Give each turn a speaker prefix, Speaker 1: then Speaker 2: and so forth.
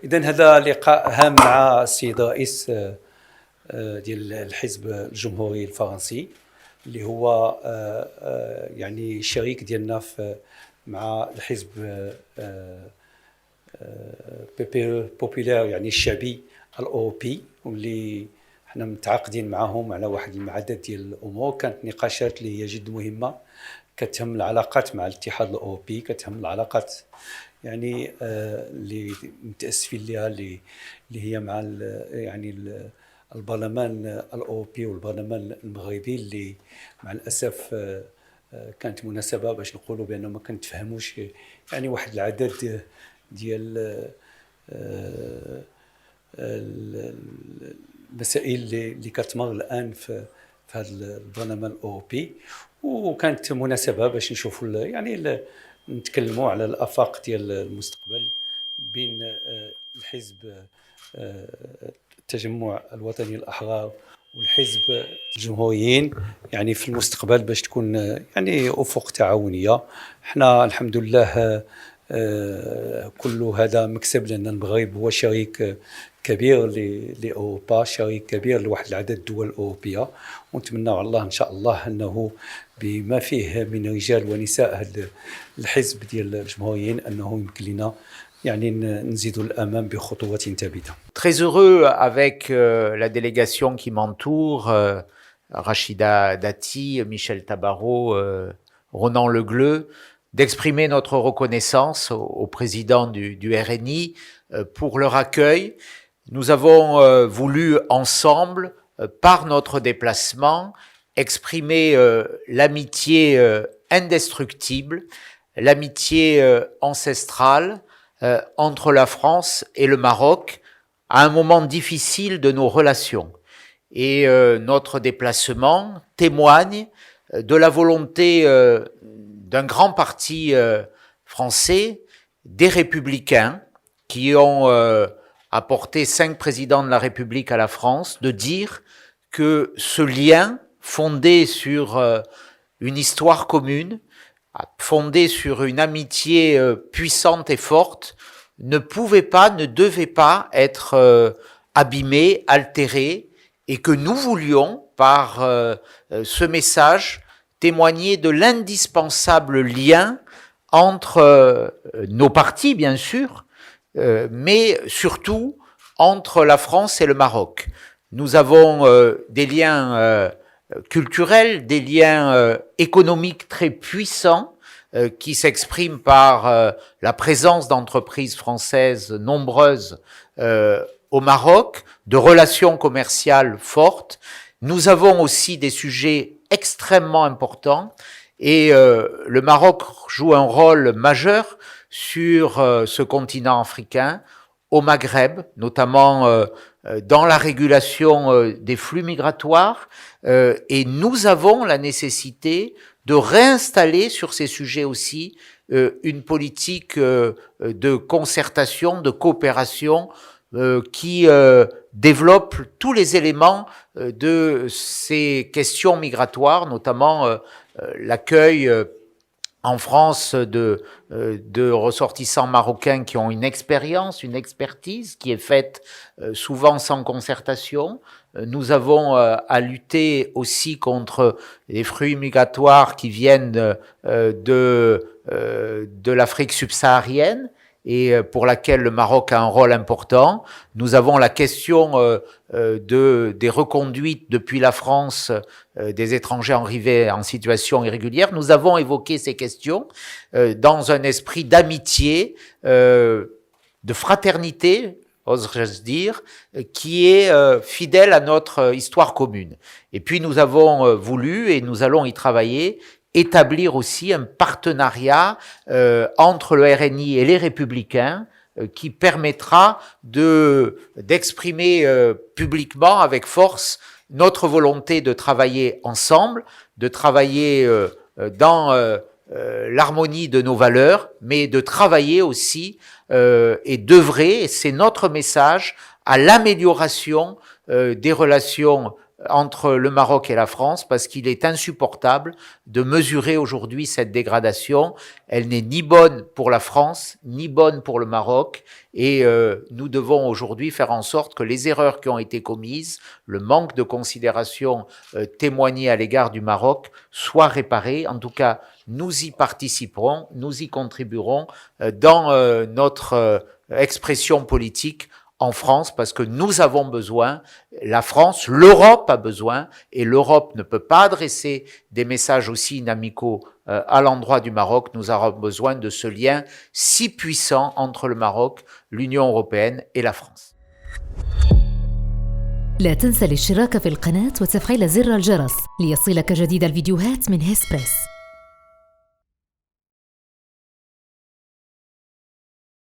Speaker 1: إذن هذا لقاء هام مع السيد رئيس ديال الحزب الجمهوري الفرنسي اللي هو يعني شريك ديالنا مع الحزب بي بي بوبولير يعني الشعبي الأوروبي، واللي حنا متعاقدين معهم على واحد العدد ديال الأمور. كانت نقاشات اللي هي جد مهمة، كتهم العلاقات مع الاتحاد الأوروبي، كتهم العلاقات يعني اللي متأسفين لها اللي هي مع يعني البرلمان الأوروبي والبرلمان المغربي، اللي مع الأسف كانت مناسبة باش نقولوا بأنه ما كنتفهموش يعني واحد العدد ديال المسائل اللي كتمر الآن في هذا البرلمان الأوروبي. وكانت مناسبة باش نشوفوا يعني نتكلموا على الآفاق ديال المستقبل بين الحزب التجمع الوطني الأحرار والحزب الجمهوريين يعني في المستقبل، باش تكون يعني أفق تعاونية. احنا الحمد لله كل هذا مكسب، لأن المغرب هو شريك كبير لأوروبا، شريك كبير لواحد العدد الدول الأوروبية، ونتمنى على الله إن شاء الله أنه بما فيه من رجال ونساء هذا الحزب ديال الجمهوريين أنه يمكن لنا يعني نزيدوا الأمام بخطوة ثابتة.
Speaker 2: Très heureux avec la délégation qui m'entoure, Rachida Dati, Michel Tabarot, Ronan Le Gleu, d'exprimer notre reconnaissance au président du RNI pour leur accueil. Nous avons voulu ensemble, par notre déplacement, exprimer l'amitié indestructible, l'amitié ancestrale entre la France et le Maroc à un moment difficile de nos relations. Et notre déplacement témoigne de la volonté d'un grand parti français, des Républicains, qui ont apporté 5 présidents de la République à la France, de dire que ce lien fondé sur une histoire commune, fondé sur une amitié puissante et forte, ne pouvait pas, ne devait pas être abîmé, altéré, et que nous voulions, par ce message, témoigner de l'indispensable lien entre nos partis, bien sûr, mais surtout entre la France et le Maroc. Nous avons des liens culturels, des liens économiques très puissants qui s'expriment par la présence d'entreprises françaises nombreuses au Maroc, de relations commerciales fortes. Nous avons aussi des sujets extrêmement importants et le Maroc joue un rôle majeur sur ce continent africain, au Maghreb, notamment dans la régulation des flux migratoires, et nous avons la nécessité de réinstaller sur ces sujets aussi une politique de concertation, de coopération qui développe tous les éléments de ces questions migratoires, notamment l'accueil en France de ressortissants marocains qui ont une expérience, une expertise qui est faite souvent sans concertation. Nous avons à lutter aussi contre les flux migratoires qui viennent de l'Afrique subsaharienne et pour laquelle le Maroc a un rôle important. Nous avons la question des reconduites depuis la France des étrangers arrivés en situation irrégulière. Nous avons évoqué ces questions dans un esprit d'amitié, de fraternité, oserais-je dire, qui est fidèle à notre histoire commune. Et puis nous avons voulu, et nous allons y travailler, établir aussi un partenariat entre le RNI et les Républicains qui permettra d'exprimer publiquement avec force notre volonté de travailler ensemble, de travailler dans l'harmonie de nos valeurs, mais de travailler aussi et d'œuvrer, et c'est notre message, à l'amélioration des relations entre le Maroc et la France parce qu'il est insupportable de mesurer aujourd'hui cette dégradation. Elle n'est ni bonne pour la France, ni bonne pour le Maroc et nous devons aujourd'hui faire en sorte que les erreurs qui ont été commises, le manque de considération témoigné à l'égard du Maroc soient réparés. En tout cas, nous y participerons, nous y contribuerons dans notre expression politique en France, parce que nous avons besoin, la France, l'Europe a besoin, et l'Europe ne peut pas adresser des messages aussi inamicaux à l'endroit du Maroc. Nous avons besoin de ce lien si puissant entre le Maroc, l'Union européenne et la France.
Speaker 3: لا تنسى الاشتراك في القناة وتفعيل زر الجرس ليصلك جديد الفيديوهات من هيسبريس.